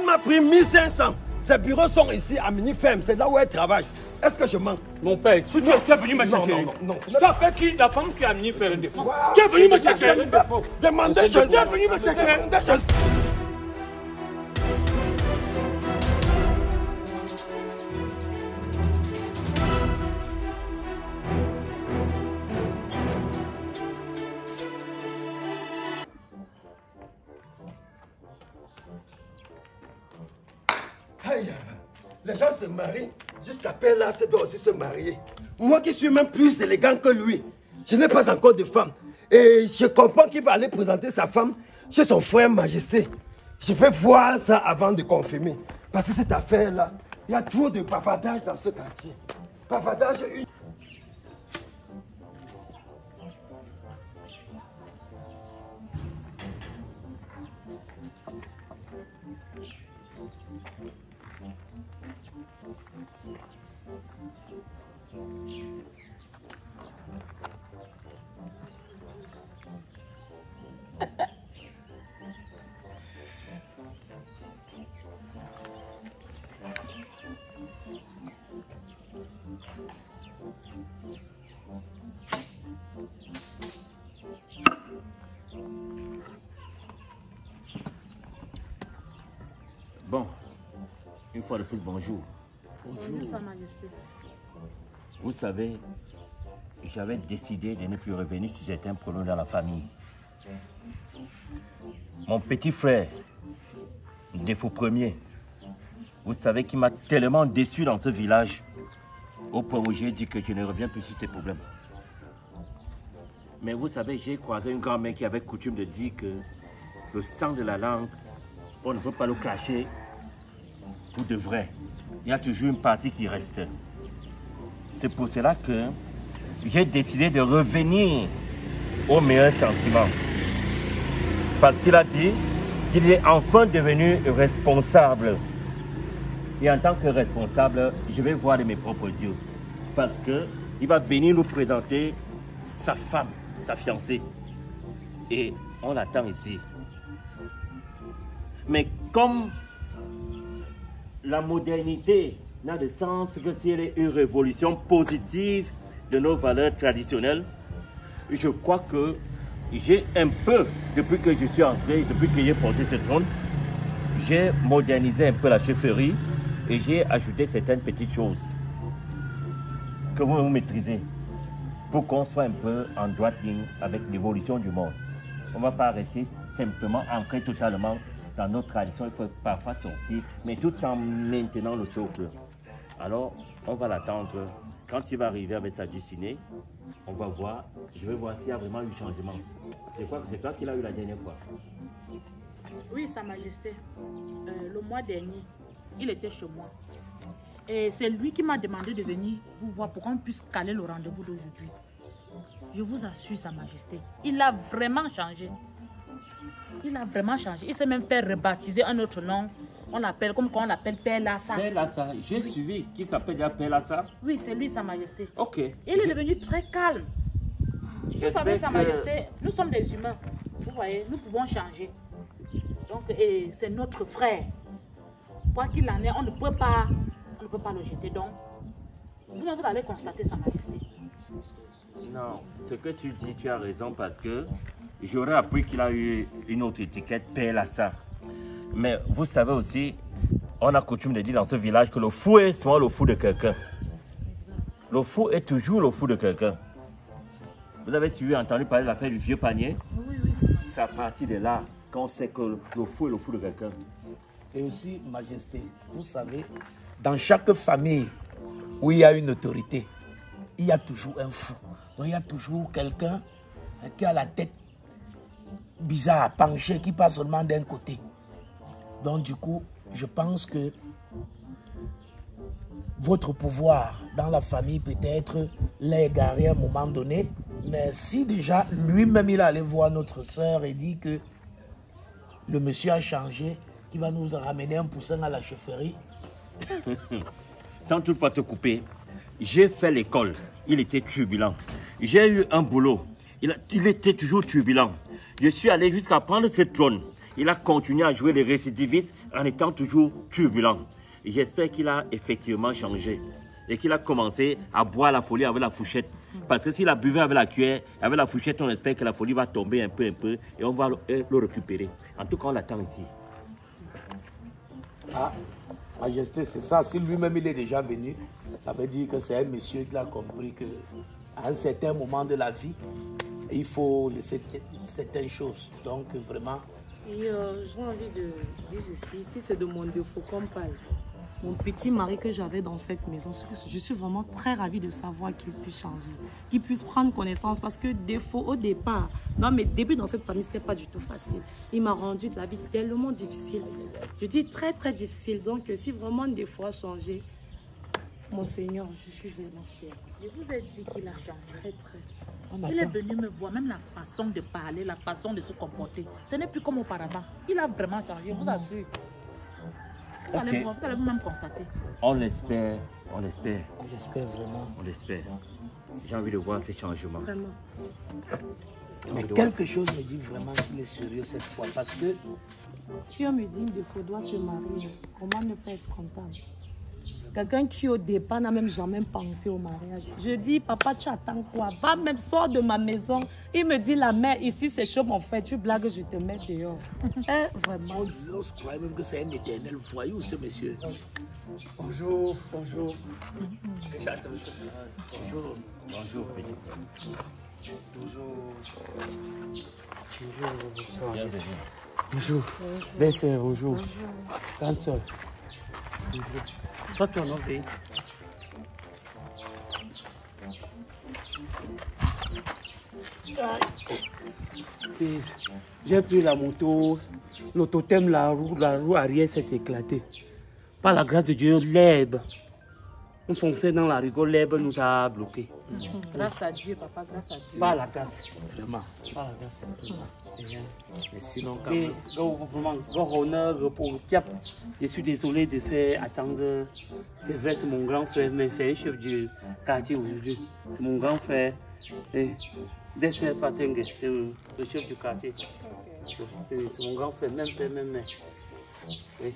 Elle m'a pris 1500. Ses bureaux sont ici à Mini-Ferme. C'est là où elle travaille. Est-ce que je mens? Mon père, tu es venu me chercher. Non. Tu as fait qui? La femme qui a mis faire un défaut. Tu es venu me chercher. Demandez chez elle. Tu es venu me chercher. Aïe, les gens se marient. Jusqu'à Pella, c'est doit aussi se marier. Moi qui suis même plus élégant que lui, je n'ai pas encore de femme. Et je comprends qu'il va aller présenter sa femme chez son frère Majesté. Je vais voir ça avant de confirmer. Parce que cette affaire-là, il y a trop de bavardage dans ce quartier. Bavardage, une... Bon, une fois de plus, bonjour. Bonjour, Sa Majesté. Vous savez, j'avais décidé de ne plus revenir sur certains problèmes dans la famille. Mon petit frère, défaut premier, vous savez qu'il m'a tellement déçu dans ce village, au point où j'ai dit que je ne reviens plus sur ces problèmes. Mais vous savez, j'ai croisé une grand-mère qui avait coutume de dire que le sang de la langue, on ne peut pas le cacher pour de vrai. Il y a toujours une partie qui reste. C'est pour cela que j'ai décidé de revenir aux meilleurs sentiments. Parce qu'il a dit qu'il est enfin devenu responsable. Et en tant que responsable, je vais voir de mes propres yeux. Parce qu'il va venir nous présenter sa femme, sa fiancée. Et on l'attend ici. Mais comme la modernité n'a de sens que si elle est une révolution positive de nos valeurs traditionnelles, je crois que j'ai un peu, depuis que je suis entré, depuis que j'ai porté ce trône, j'ai modernisé un peu la chefferie et j'ai ajouté certaines petites choses que vous maîtrisez pour qu'on soit un peu en droite ligne avec l'évolution du monde. On ne va pas rester simplement ancré totalement dans notre tradition, il faut parfois sortir, mais tout en maintenant le socle. Alors, on va l'attendre. Quand il va arriver avec sa dessinée, on va voir, je vais voir s'il y a vraiment eu changement. Je crois que c'est toi qui l'as eu la dernière fois. Oui, Sa Majesté. Le mois dernier, il était chez moi. Et c'est lui qui m'a demandé de venir vous voir pour qu'on puisse caler le rendez-vous d'aujourd'hui. Je vous assure, Sa Majesté, il a vraiment changé. Il a vraiment changé. Il s'est même fait rebaptiser un autre nom. On appelle, comme quand on appelle Père Lassa. Père Lassa, j'ai suivi. Qui s'appelle déjà Père Lassa? Oui, c'est lui, Sa Majesté. Ok. Il est devenu très calme. Vous savez, Sa Majesté, nous sommes des humains. Vous voyez, nous pouvons changer. Donc, et c'est notre frère. Quoi qu'il en est, on ne peut pas le jeter. Donc, vous allez constater, Sa Majesté. Non, ce que tu dis, tu as raison parce que j'aurais appris qu'il a eu une autre étiquette, Père Lassa. Mais vous savez aussi, on a coutume de dire dans ce village que le fou est souvent le fou de quelqu'un. Le fou est toujours le fou de quelqu'un. Vous avez entendu parler de l'affaire du vieux panier? Oui, c'est à partir de là qu'on sait que le fou est le fou de quelqu'un. Et aussi, Majesté, vous savez, dans chaque famille où il y a une autorité, il y a toujours un fou. Donc il y a toujours quelqu'un qui a la tête bizarre, penchée, qui passe seulement d'un côté. Donc du coup, je pense que votre pouvoir dans la famille peut-être l'a égaré à un moment donné. Mais si déjà lui-même il allait voir notre soeur et dit que le monsieur a changé, qu'il va nous ramener un poussin à la chefferie. Sans toutefois te couper, j'ai fait l'école, il était turbulent. J'ai eu un boulot, il était toujours turbulent. Je suis allé jusqu'à prendre ce trône. il a continué à jouer les récidivistes en étant toujours turbulent. J'espère qu'il a effectivement changé et qu'il a commencé à boire la folie avec la fourchette. Parce que s'il a buvé avec la cuillère, avec la fourchette, on espère que la folie va tomber un peu et on va le récupérer. En tout cas, on l'attend ici. Ah, Majesté, c'est ça. Si lui-même il est déjà venu, ça veut dire que c'est un monsieur qui a compris que à un certain moment de la vie, il faut laisser certaines choses. Donc vraiment... Et j'ai envie de dire ceci, si c'est de mon défaut qu'on parle, mon petit mari que j'avais dans cette maison, je suis vraiment très ravie de savoir qu'il puisse changer, qu'il puisse prendre connaissance, parce que défaut au départ, dans mes débuts dans cette famille, c'était pas du tout facile. Il m'a rendu de la vie tellement difficile. Je dis très très difficile, donc si vraiment des fois a changé, mon Seigneur, je suis vraiment fière. Je vous ai dit qu'il a changé. Très très. Il est venu me voir, même la façon de parler, la façon de se comporter. Ce n'est plus comme auparavant. Il a vraiment changé, je vous assure. Vous allez vous-même constater. On l'espère, on l'espère. J'espère vraiment. On l'espère. J'ai envie de voir ces changements. Vraiment. Mais quelque chose me dit vraiment qu'il est sérieux cette fois, parce que... Si on me dit qu'il doit se marier, comment ne pas être contente? Quelqu'un qui au départ n'a même jamais pensé au mariage. Je dis, papa, tu attends quoi? Va même, sors de ma maison. Il me dit, la mère, ici c'est chaud, mon frère. Tu blagues, je te mets dehors. Vraiment. On se croit même que c'est un éternel voyou, ce monsieur. Bonjour, bonjour. Bonjour. Bonjour, petit. Bonjour. Bonjour. Belle sœur, bonjour. Grande sœur. Bonjour. Toi, tu en as fait. J'ai pris la moto, le totem, la roue arrière s'est éclatée. Par la grâce de Dieu, l'herbe. On fonçait dans la rigole, l'herbe nous a bloqués. Grâce à Dieu, papa, grâce à Dieu. Par la grâce. Vraiment. Par la grâce. Mais sinon, quand Et même... vraiment, grand honneur pour Piap. Je suis désolé de faire attendre. C'est vrai, c'est mon grand frère, mais c'est un chef du quartier aujourd'hui. C'est mon grand frère. Dessert Patengue, c'est le chef du quartier. C'est mon grand frère, même père, même mère. Oui.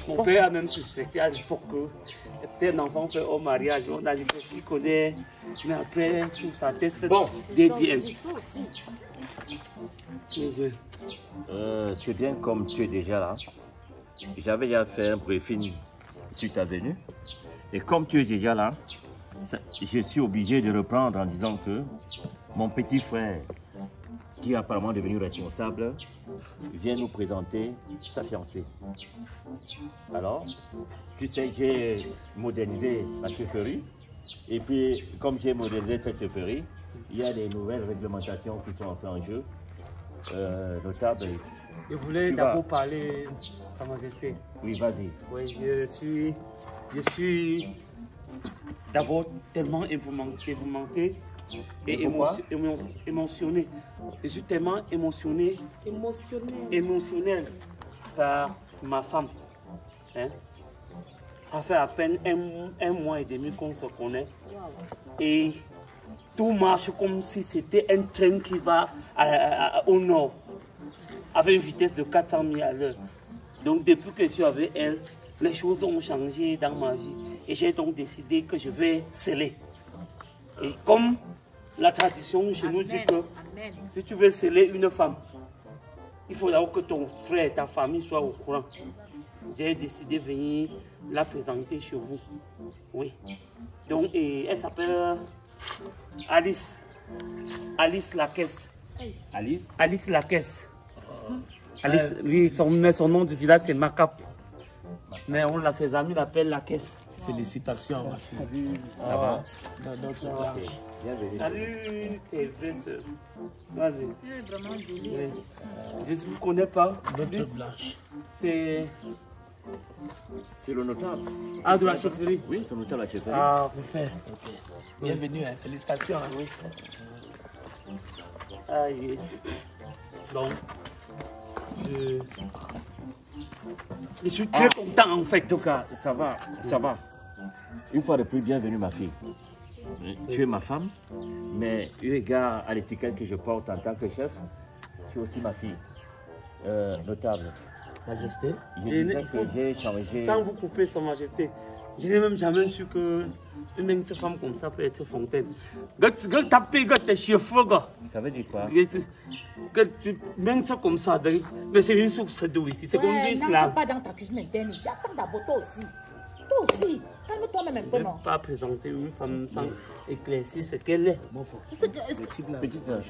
Mon père a même suspecté à l'époque que c'était un enfant fait au mariage. On a dit qu'il connaît, mais après tout ça teste DDM. C'est bien comme tu es déjà là. J'avais déjà fait un briefing sur ta venue. Et comme tu es déjà là, je suis obligé de reprendre en disant que mon petit frère, qui est apparemment devenu responsable, vient nous présenter sa fiancée. Alors, tu sais, j'ai modernisé la chefferie. Et puis, comme j'ai modernisé cette chefferie, il y a des nouvelles réglementations qui sont entrées en jeu, notables. Je voulais d'abord parler, Sa Majesté. Oui, vas-y. Oui, je suis d'abord tellement épouvanté et émotionné. Je suis tellement émotionnel par ma femme. Hein? Ça fait à peine un mois et demi qu'on se connaît. Et tout marche comme si c'était un train qui va au nord, avec une vitesse de 400 000 à l'heure. Donc depuis que je suis avec elle, les choses ont changé dans ma vie. Et j'ai donc décidé que je vais sceller. Et comme la tradition chez nous dit que si tu veux sceller une femme, il faut d'abord que ton frère et ta famille soient au courant. J'ai décidé de venir la présenter chez vous. Oui. Donc, elle s'appelle Alice. Alice Lacaisse. Alice? Alice Lacaisse. Alice, oui, son nom du village c'est Macap. Mais ses amis l'appellent Lacaisse. Félicitations, ma fille. Salut. Ça va? Bienvenue. Salut, tes vraies soeurs. Vas-y. Elle est vraiment jolie. Oui. Je ne vous connais pas. Notre blanche. C'est le notable. Ah, de la chefferie. Oui, c'est le notable de la chefferie. Ah, parfait. Okay. Bienvenue, hein. Félicitations. Hein. Oui. Aïe. Donc, je suis très content en fait. En tout cas, ça va, ça va. Une fois de plus, bienvenue ma fille. Tu es ma femme, mais eu égard à l'étiquette que je porte en tant que chef, tu es aussi ma fille. Notable. Majesté. Je disais que j'ai changé. Sans vous couper, Sa Majesté, je n'ai même jamais su que une femme comme ça peut être fontaine. Que taper, que tes cheveux, gars. Ça veut dire quoi? Que tu mets ça comme ça, mais c'est une source d'eau ici. C'est comme une flamme. N'entre pas dans ta cuisine interne ici. Attends d'abord, toi aussi. Toi aussi. Calme-toi même un peu, Je non? ne peux pas présenter une femme sans éclaircir ce qu'elle est. Petite sœur,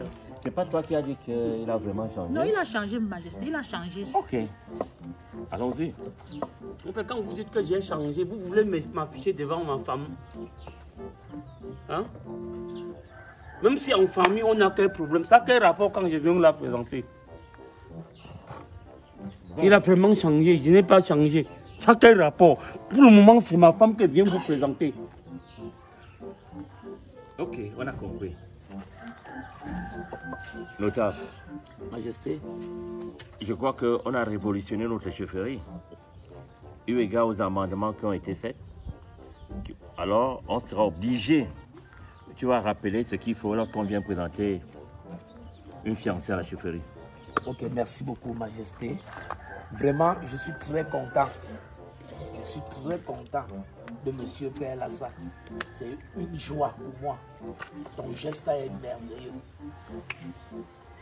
c'est pas toi qui as dit qu'il a vraiment changé? Non, il a changé, Majesté, il a changé. Ok. Allons-y. Quand vous dites que j'ai changé, vous voulez m'afficher devant ma femme? Hein? Même si en famille on a quel problème, ça a quel rapport quand je viens la présenter? Il a vraiment changé, je n'ai pas changé. Ça a quel rapport? Pour le moment, c'est ma femme qui vient vous présenter. Ok, on a compris. Notable. Majesté. Je crois qu'on a révolutionné notre chefferie. Eu égard aux amendements qui ont été faits. Alors, on sera obligé. Tu vas rappeler ce qu'il faut lorsqu'on vient présenter une fiancée à la chefferie. Ok, merci beaucoup, Majesté. Vraiment, je suis très content. Je suis très content de Monsieur Père Lassa. C'est une joie pour moi. Ton geste est merveilleux.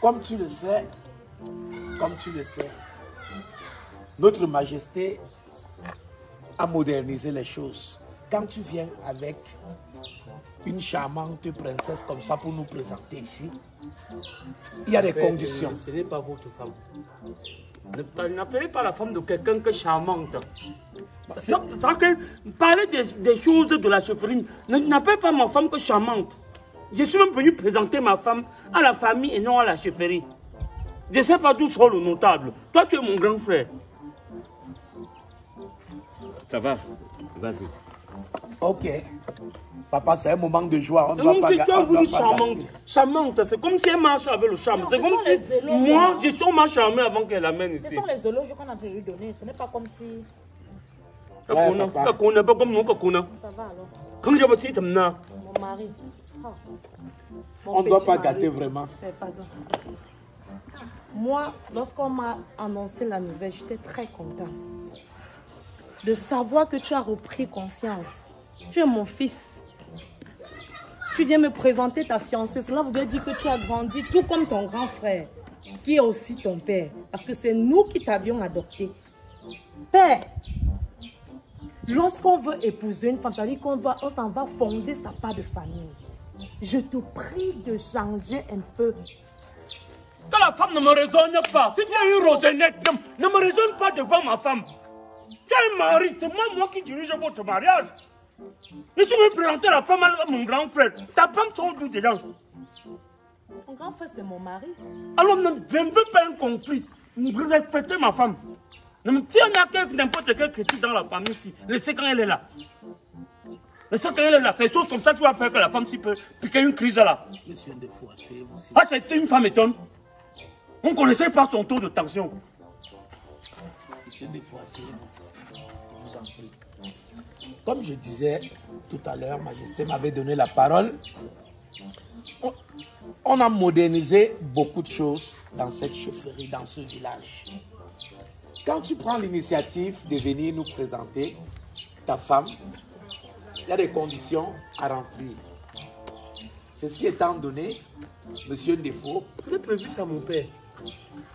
Comme tu le sais, notre Majesté a modernisé les choses. Quand tu viens avec une charmante princesse comme ça pour nous présenter ici, il y a des conditions. Ce n'est pas votre femme. N'appelez pas la femme de quelqu'un que charmante. Parlez des choses de la chefferie. N'appelez pas ma femme que charmante. Je suis même venu présenter ma femme à la famille et non à la chefferie. Je ne sais pas d'où sort le notable. Toi, tu es mon grand frère. Ça va? Vas-y. Ok. Papa, c'est un moment de joie. On Donc, doit pas, tu as voulu charmante. Charmante, c'est comme si elle marche avec le charme. C'est comme si moi, je suis ma charmée avant qu'elle l'amène ici. Ce sont les éloges qu'on a pu lui donner. Ce n'est pas comme si... Pas comme nous, Ça va alors. quand je me dis, Mon mari. Oh. Mon on ne doit petit pas mari. gâter vraiment. Pardon. Moi, lorsqu'on m'a annoncé la nouvelle, j'étais très content de savoir que tu as repris conscience. Tu es mon fils. Tu viens me présenter ta fiancée. Cela voudrait dire que tu as grandi tout comme ton grand frère, qui est aussi ton père. Parce que c'est nous qui t'avions adopté. Père, lorsqu'on veut épouser une femme, ça veut dire qu'on s'en va fonder sa part de famille. Je te prie de changer un peu. Que la femme ne me raisonne pas. Si tu as une rosonnette, ne me raisonne pas devant ma femme. Tu as un mari, c'est moi qui dirige votre mariage. Je suis venu présenter la femme à mon grand frère. Ta femme sort d'où dedans? Ton grand frère, c'est mon mari. Alors je ne veux pas un conflit. Respectez ma femme. Si on a n'importe quel critique dans la famille ici, laissez quand elle est là. Laissez quand elle est là. C'est des choses comme ça qui vont faire que la femme s'y peut piquer une crise là. Monsieur Defo, asseyez-vous. Ah, c'est une femme étonne. On ne connaissait pas son taux de tension. Monsieur Defo, asseyez-vous. Je vous en prie. Comme je disais tout à l'heure, Majesté m'avait donné la parole. On a modernisé beaucoup de choses dans cette chefferie, dans ce village. Quand tu prends l'initiative de venir nous présenter ta femme, il y a des conditions à remplir. Ceci étant donné, Monsieur Defo, J'ai prévu ça, mon père.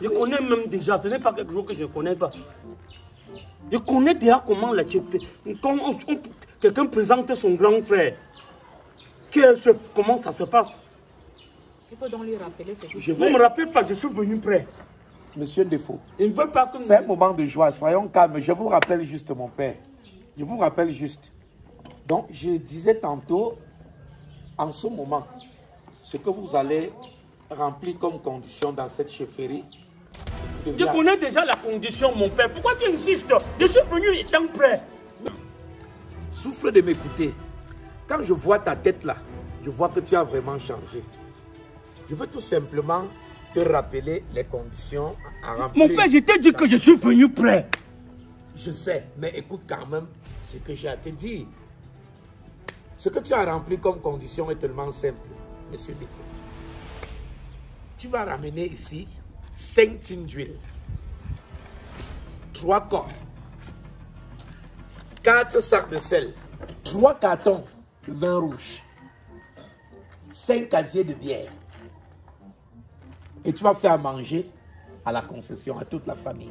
Je connais même déjà, ce n'est pas quelque chose que je ne connais pas. Je connais déjà comment la chefferie, quand quelqu'un présente son grand frère, comment ça se passe. Il faut donc lui rappeler ce qu'il je Vous ne me vais... rappelez pas, je suis venu prêt. Monsieur Defo, Je ne veux pas que... c'est un moment de joie, soyons calmes. Je vous rappelle juste, mon père. Je vous rappelle juste. Donc, je disais tantôt, en ce moment, ce que vous allez remplir comme condition dans cette chefferie. Je connais déjà la condition, mon père. Pourquoi tu insistes? Je suis venu étant prêt. Souffle de m'écouter. Quand je vois ta tête là, je vois que tu as vraiment changé. Je veux tout simplement te rappeler les conditions à remplir. Mon père, je t'ai dit que je suis venu prêt. Je sais, mais écoute quand même ce que j'ai à te dire. Ce que tu as rempli comme condition est tellement simple, Monsieur Defo. Tu vas ramener ici 5 tines d'huile. 3 corps, 4 sacs de sel, 3 cartons de vin rouge, 5 casiers de bière. Et tu vas faire manger à la concession, à toute la famille.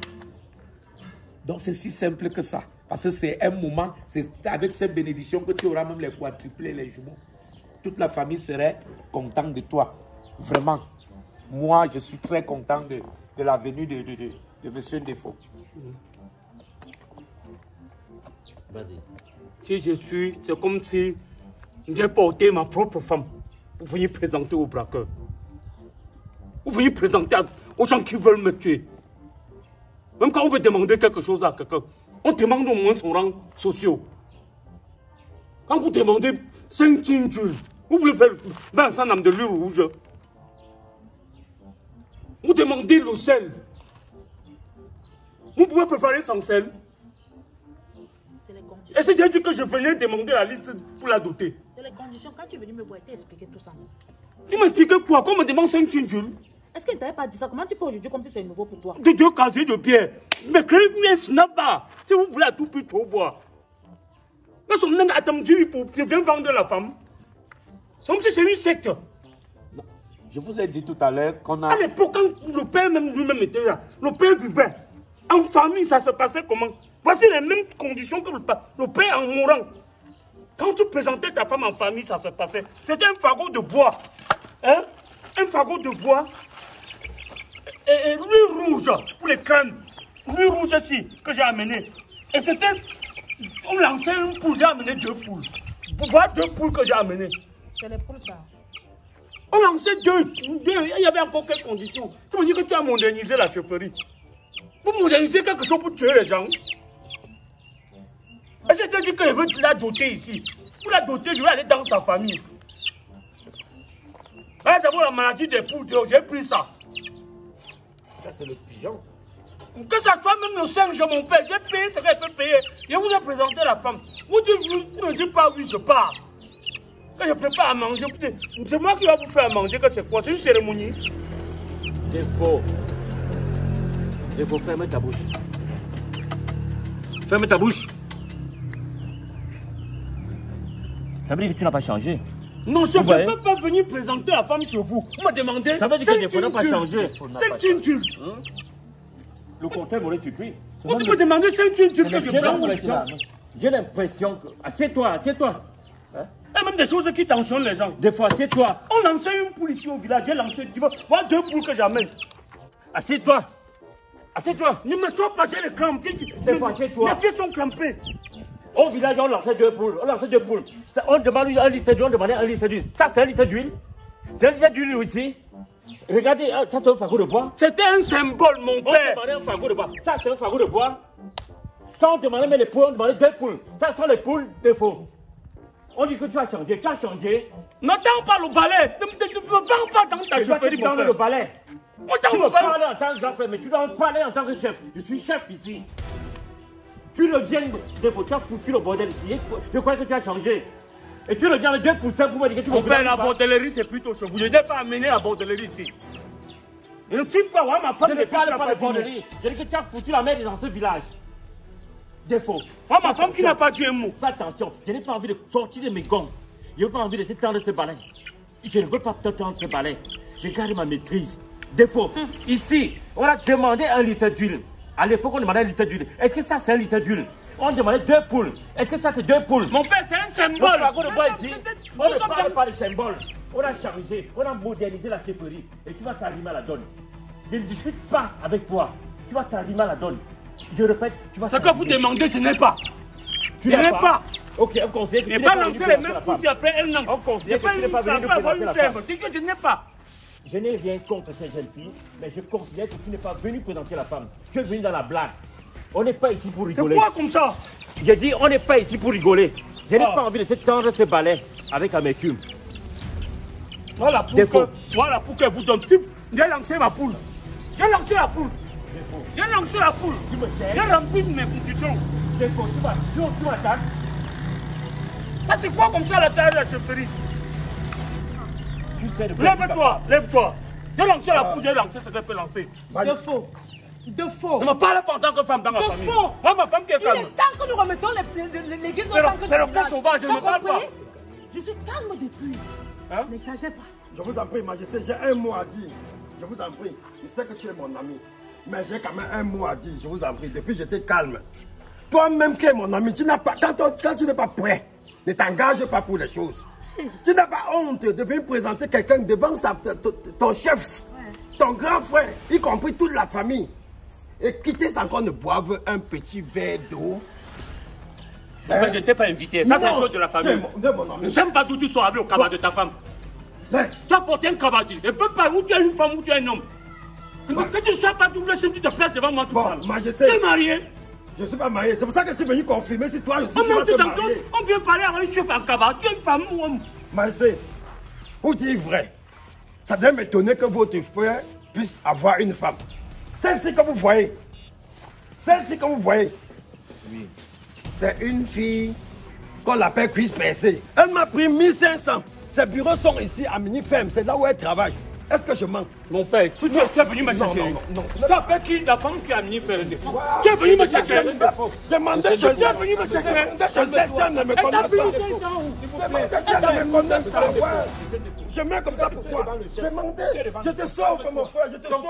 Donc c'est si simple que ça. Parce que c'est un moment, c'est avec cette bénédiction que tu auras même les quadruplés, les jumeaux. Toute la famille serait contente de toi. Vraiment. Moi, je suis très content de la venue de M. Défaut. Vas-y. Si je suis, c'est comme si j'ai porté ma propre femme pour venir présenter au braqueur. Vous venez présenter aux gens qui veulent me tuer. Même quand on veut demander quelque chose à quelqu'un, on demande au moins son rang social. Quand vous demandez 5 tintules, vous voulez faire Vincent de l'huile rouge. Vous demandez le sel. Vous pouvez préparer sans sel. Et c'est dit que je venais demander la liste pour la doter. C'est les conditions. Quand tu es venu me voir, tu as expliqué tout ça. Tu m'as expliqué quoi? Qu'on me demande 5 tintules. Est-ce qu'il ne t'avait pas dit ça? Comment tu fais aujourd'hui comme si c'est nouveau pour toi? De 2 casiers de bière. Mais créez un snap-bar. Si vous voulez à tout prix trop boire. Mais son nom attendu pour bien vendre la femme. C'est une secte. Je vous ai dit tout à l'heure qu'on a... À l'époque, quand le père même lui-même était là, le père vivait. En famille, ça se passait comment? Voici les mêmes conditions que le père en mourant. Quand tu présentais ta femme en famille, ça se passait. C'était un fagot de bois. Hein? Un fagot de bois. Et l'huile rouge pour les crânes. L'huile rouge aussi que j'ai amené. Et c'était... On lançait une poule, j'ai amené 2 poules. Pour voir 2 poules que j'ai amenées. C'est les poules ça. On lançait 2. Il y avait encore quelques conditions. Tu me dis que tu as modernisé la chefferie. Pour moderniser quelque chose pour tuer les gens. Et je te dis que je veux la doter ici. Pour la doter, je vais aller dans sa famille. Là, d'abord la maladie des poules, j'ai pris ça. Ça, c'est le pigeon. Que ça soit même le singe, mon père, j'ai payé ce qu'elle peut payer. Je vous ai présenté la femme. Vous ne dites pas oui, je pars. Quand je prépare à manger, c'est moi qui vais vous faire manger, que c'est quoi? C'est une cérémonie. Défaut. Défaut, ferme ta bouche. Ferme ta bouche. Ça veut dire que tu n'as pas changé. Non, je ne peux pas venir présenter la femme chez vous. Vous me demandez. Ça veut dire que Défaut n'a pas changé. 5 tintules. Le compteur m'aurait tué. Vous me demandez 5 tintules que je prends. J'ai l'impression que... Assieds-toi, assieds-toi. Il y a même des choses qui tensionnent les gens. Des fois, assieds-toi. On lançait une poule ici au village. J'ai lancé, tu vois, voilà 2 poules que j'amène. Assieds-toi. Assieds-toi. Ne me sois pas, j'ai les crampes. Des fois, assieds-toi. Mes pieds sont crampés. Au village, on lançait 2 poules. On lançait 2 poules. Ça, on demandait 1 litre d'huile, on demandait 1 litre d'huile. Ça, c'est 1 litre d'huile. C'est 1 litre d'huile aussi. Regardez, ça, c'est un fagot de bois. C'était un symbole, mon père. On demandait un fagot de bois. Ça, c'est un fagot de bois. Quand on demandait mais les poules, on demandait 2 poules. Ça sont les poules Défaut. On dit que tu as changé. Tu as changé. N'attends pas le balai. Ne me parle pas dans ta chefferie, mon père. Le balai. Tu me parles en tant que grand frère, mais tu dois me parler en tant que chef. Je suis chef ici. Tu le viens Défaut, tu as foutu le bordel ici. Je crois que tu as changé. Et tu le viens avec 2 poussins pour me dire que tu me mon père, la bordellerie, c'est plutôt chez vous. Je n'ai pas amené la bordellerie ici. Je ne suis pas, ma femme. Je ne parle pas de bordellerie. Je dis que tu as foutu la merde dans ce village. Défaut. Moi, ma femme qui n'a pas dit un mot. Fais attention, je n'ai pas envie de sortir de mes gonds. Je n'ai pas envie de te tendre ce balai. Je ne veux pas te tendre ce balai. Je garde ma maîtrise. Défaut. Ici, on a demandé 1 litre d'huile. À l'époque, on demandait 1 litre d'huile. Est-ce que ça, c'est 1 litre d'huile? On demandait 2 poules. Est-ce que ça, c'est 2 poules? Mon père, c'est un symbole. On ne parle pas de symbole. On a changé, on a modernisé la chefferie. Et tu vas t'arrimer à la donne. Je ne discute pas avec toi. Tu vas t'arrimer à la donne. Je répète, tu vas... Ce que vous demandez, je n'ai pas. Tu n'es pas. Ok, on considère que tu n'es pas lancé les mêmes coups après un an. On considère que tu n'es pas venu nous présenter la femme. Dis que je n'ai pas. Je n'ai rien contre cette jeune fille, mais je considère que tu n'es pas venu présenter la femme. Tu es venu dans la blague. On n'est pas ici pour rigoler. C'est quoi comme ça? J'ai dit, on n'est pas ici pour rigoler. Je n'ai pas envie de te tendre ce balai avec amertume. Voilà pour que vous donne. J'ai lancé ma poule. J'ai lancé la poule. J'ai lancé la poule. J'ai rempli mes conditions. Défaut, tu m'attaques. Ça, c'est quoi comme ça la taille de la chefferie? Tu sais de quoi? Lève-toi, lève-toi. J'ai lancé la poule, j'ai lancé ce qu'elle peut lancer. Défaut. De faux. Ne me parle pas en tant que femme dans ma De famille. faux. Moi, ma femme qui est Il calme. est temps que nous remettons l'église au temple. Mais le cas sauvage, je ne me parle pas. Je suis calme depuis. Hein? N'exagère pas. Je vous en prie, Majesté, j'ai un mot à dire. Je vous en prie. Je sais que tu es mon ami. Mais j'ai quand même un mot à dire. Je vous en prie. Depuis, j'étais calme. Toi-même qui es mon ami, tu n'as pas, quand tu n'es pas prêt, ne t'engage pas pour les choses. Tu n'as pas honte de venir présenter quelqu'un devant ton chef, ton grand frère, y compris toute la famille. Et quitter sans qu'on ne boive un petit verre d'eau. En fait, je ne t'ai pas invité. Ça, c'est chose de la famille. Tu es mon ami. Ne sais pas d'où tu sors avec le cabas de ta femme. Laisse. Tu as porté un cabas. Je ne peux pas où tu es une femme ou tu es un homme. Que tu ne sois pas double, si tu te places devant moi, tu parles. Majesté. Tu es marié. Je ne suis pas marié. C'est pour ça que je suis venu confirmer si toi aussi On tu vas te marier. on vient parler avec un chef en cabas. Tu es une femme ou homme? Majesté, pour dire vrai, ça doit m'étonner que votre frère puisse avoir une femme. Celle-ci que vous voyez, oui, c'est une fille qu'on l'appelle cuisse percée. Elle m'a pris 1500. Ses bureaux sont ici à Mini-Ferme, c'est là où elle travaille. Est-ce que je mens? Mon père, tu es venu me chercher. Non. Tu appelles qui? La femme qui a mis faire le défaut. Tu es venu me chercher. Demandez chez elle. Tu es venu me chercher. Elle ne me connaît pas. Demandez si elle ne me connaît pas. Je mets comme ça pour toi. Demandez. Je te sauve, mon frère. Je te sauve.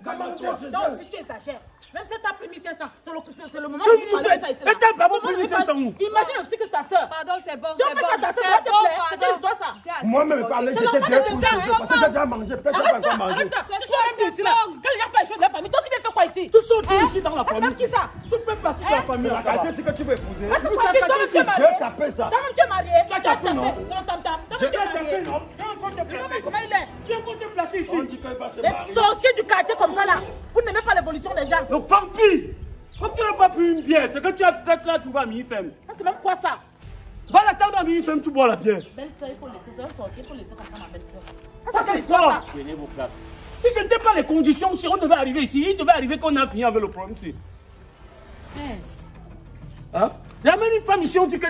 Demandez chez Non, elle. si tu exagères. Même si tu as pris 1500, c'est le moment Tu où tu m'as dit ça. mais t'as pas pris 1500 où? Imagine aussi que c'est ta soeur. Pardon, c'est bon. Si on fait ça, ta soeur va te plaire. C'est quelle histoire ça? Moi-même, parler, C'est j'étais l'enfant bien de couché. tes Parce que j'ai déjà mangé. Peut-être que j'ai Arrête pas ça, encore mangé. arrête ça. Tu sois même ici là. Quand les gens font les choses de la famille, toi tu viens faire quoi ici? Tu sors ici dans la Est-ce famille. que qui ça? Tu fais partie de la famille. La caractère, que tu veux épouser. Est-ce que tu es marié? J'ai tapé ça. Toi-même tu es marié. Tu as tapé. non. C'est le tam-tam. Toi-même tu es marié. Comment il est? Viens qu'on te place ici. On dit qu'il va se Les marier. sorciers du quartier comme ça là. Vous n'aimez pas l'évolution des gens. Le vampire. Comme tu n'as pas pris une bière, c'est que tu as peut-être là, tu vas à Mini-Ferme. C'est même quoi ça? Va à la table à Mini-Ferme, tu bois la bière. Belle-sœur, il faut laisser. C'est un sorcier, il faut laisser comme ça ma belle-sœur. Ça, C'est c'est l'histoire quoi? ça. Prenez vos places. Si ce n'était pas les conditions, si on devait arriver ici, il devait arriver qu'on a fini avec le problème ici. Mince. Hein? Il y a même une femme ici, on dit que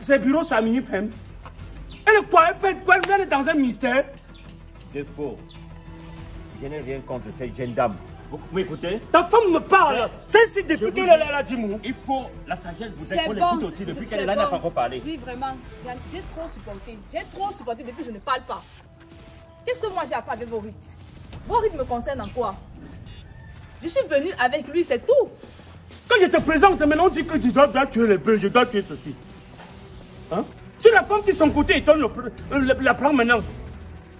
ses bureaux, c'est à Mini-Ferme. Elle est quoi? Elle fait quoi? Elle est dans un ministère. De faux. Je n'ai rien contre cette jeune dame. Vous m'écoutez? Ta femme me parle. Celle-ci, depuis qu'elle est là, elle a dit mot. Il faut la sagesse vous C'est qu'on bon, l'écoute aussi depuis c'est qu'elle est là, elle n'a bon. pas encore parlé. Oui, vraiment. J'ai trop supporté. J'ai trop supporté depuis que je ne parle pas. Qu'est-ce que moi j'ai à faire avec vos rites? Vos rites me concernent en quoi? Je suis venue avec lui, c'est tout. Quand je te présente, maintenant on dit que tu dois tuer les bœufs, je dois tuer ceci. Hein? Si la femme de son côté, il donne la prend maintenant.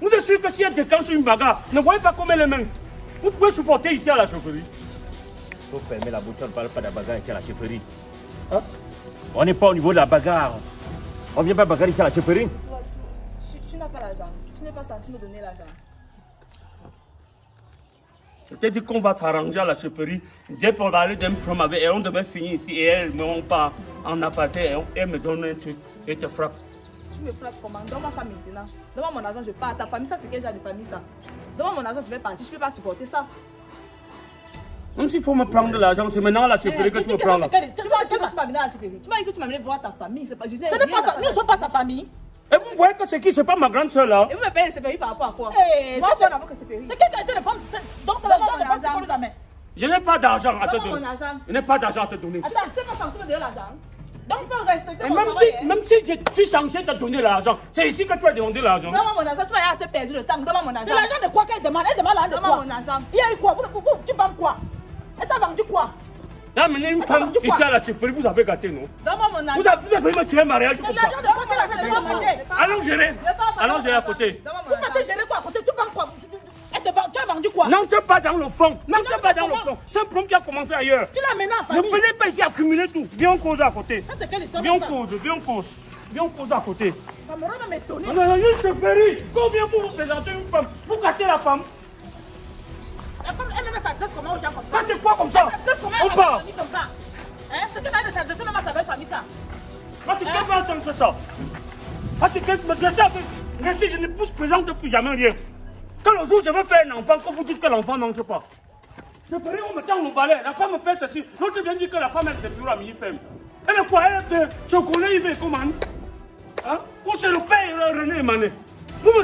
Vous êtes sûr que si elle déclenche une bagarre, ne voyez pas comment elle est mince. Vous pouvez supporter ici à la chefferie. Il faut fermer la bouche, on ne parle pas de la bagarre ici à la chefferie. Hein? On n'est pas au niveau de la bagarre. On ne vient pas bagarrer ici à la chefferie. Tu n'as pas l'argent. Tu n'es pas censé me donner l'argent. Je t'ai dit qu'on va s'arranger à la chefferie. Dès qu'on va aller d'un prom avec elle, on devait finir ici et elle ne me pas en aparté. Elle me donne un truc et te frappe. Tu me frappes comment? Donne-moi ça maintenant. Donne-moi mon argent, je pars à ta famille. Ça, c'est quel genre de famille ça? Donne-moi mon argent, je vais partir. Je ne peux pas supporter ça. Même s'il faut me prendre de l'argent, c'est maintenant à la chefferie que tu me prends là. Tu m'as dit que tu m'amenais à la chefferie. Tu m'as dit que tu m'amenais voir ta famille. C'est pas, Ce n'est pas ça. Nous ne sommes pas sa famille. Et vous voyez que c'est qui? C'est pas ma grande soeur là. Et vous me payez la chefferie par rapport à quoi? Eh, Moi, c'est- c'est d'abord que chefferie. C'est quelle qualité de femme? Donc c'est l'argent de femme, c'est pour nous amener. Je n'ai pas d'argent à te Donne-moi donner. mon argent. Je n'ai pas d'argent à te donner. Attends, tu n'es pas censé me donner l'argent. Donc, il faut respecter Et mon même travail. si, même si je suis censé te donner l'argent, c'est ici que tu as demandé l'argent. Donne-moi mon argent. Tu vas assez perdu le temps. Donne-moi mon C'est argent. l'argent de quoi qu'elle demande? Elle demande l'argent de Donne-moi quoi? mon argent. Il y a eu quoi? Tu vends quoi? Elle t'a vendu quoi? Là, amené une Attends, femme tu crois? ici à la chefferie, vous avez gâté, non? Donne-moi mon argent. Vous avez me tuer un mariage C'est comme ça. l'argent de quoi qu'elle a demandé? Allons gérer. Allons gérer à côté. Donne-moi Vous mon argent. partez gérer quoi à côté? Tu vends quoi? Elle te vend, tu as vendu quoi? N'entre pas dans le fond. N'entre pas dans le fond. C'est un problème qui a commencé ailleurs. Tu l'as mené en Ne famille. venez pas ici accumuler tout. Viens, on cause à côté. Ça, c'est quelle histoire Viens, on comme ça? cause. Viens, on cause. Viens, on cause à côté. Ça m'aurait même étonné. On a une chefferie. Combien vous vous présentez une femme? Vous gâtez la femme. La femme, elle même s'adresse comment aux gens comme Ça, ça? c'est quoi comme ça? Elle s'adresse comment On à sa part. famille comme ça? Hein? C'est qu'elle va s'adresser même à sa belle famille ça. Parce que qu'est-ce que c'est ça? Parce que je ne vous présente plus jamais rien. Quand le jour je veux faire un enfant, quand vous dites que l'enfant n'entre pas, je ferai on me tend le balai, la femme me fait ceci. L'autre vient dire que la femme elle est plus à Mini-Ferme. Elle est quoi? Elle est ce collègue, il veut comment? Hein? Ou c'est le père René Mané? Vous me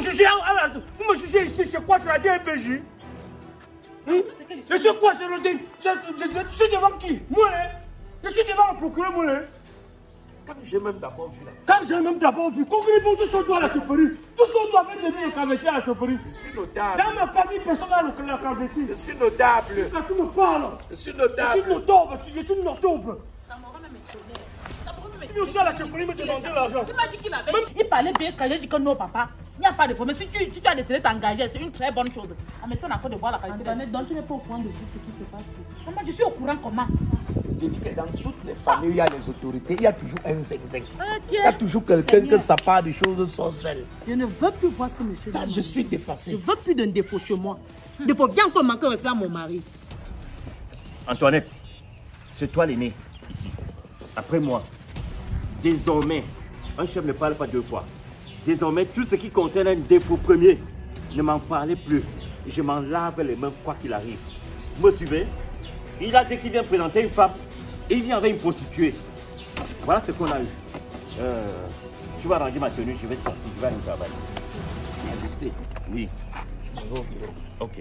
jugez ici, c'est quoi? C'est la DPJ? Je suis quoi, c'est Rodin? Je suis devant qui? Moi, hein? Je suis devant le procureur, moi, hein? Quand j'ai même d'abord vu la femme. Quand j'ai même d'abord vu, qu'on répond tout son doigt à la chaufferie. Tout son doigt avec des le carvessi à la chaufferie. Je suis notable. Dans ma famille, personne n'a le carvessi. Je suis notable. Quand tu me parles, Je suis je notable. suis notable, je suis notable. Ça m'aurait même étonné. Ça m'aurait même Tu étonné. viens à la chaufferie me demander l'argent. Il m'a dit qu'il avait. Il parlait bien, ce que j'ai dit que non, papa. Il n'y a pas de problème. Si tu as décidé de t'engager, c'est une très bonne chose. En mettant encore de voir la qualité. Antoinette, donc tu n'es pas au courant de tout ce qui se passe. Maman, je suis au courant comment? Je dis que dans toutes les familles, il y a les autorités, il y a toujours un zing-zing. Ok. Il y a toujours quelqu'un que sa part des choses sont celles. Je ne veux plus voir ce monsieur. Là, je suis Je dépassé. ne veux plus d'un défaut chez moi. Défaut, viens encore manquer respect à mon mari. Antoinette, c'est toi l'aîné ici. Après moi. Désormais, un chef ne parle pas deux fois. Désormais, tout ce qui concerne un défaut premier, ne m'en parlez plus. Je m'en lave les mains quoi qu'il arrive. Vous me suivez? Il a dit qu'il vient présenter une femme et il vient avec une prostituée. Voilà ce qu'on a eu. Tu vas ranger ma tenue, je vais te sortir, je vais aller au travail. Majesté, Oui. je vais au bureau. Ok.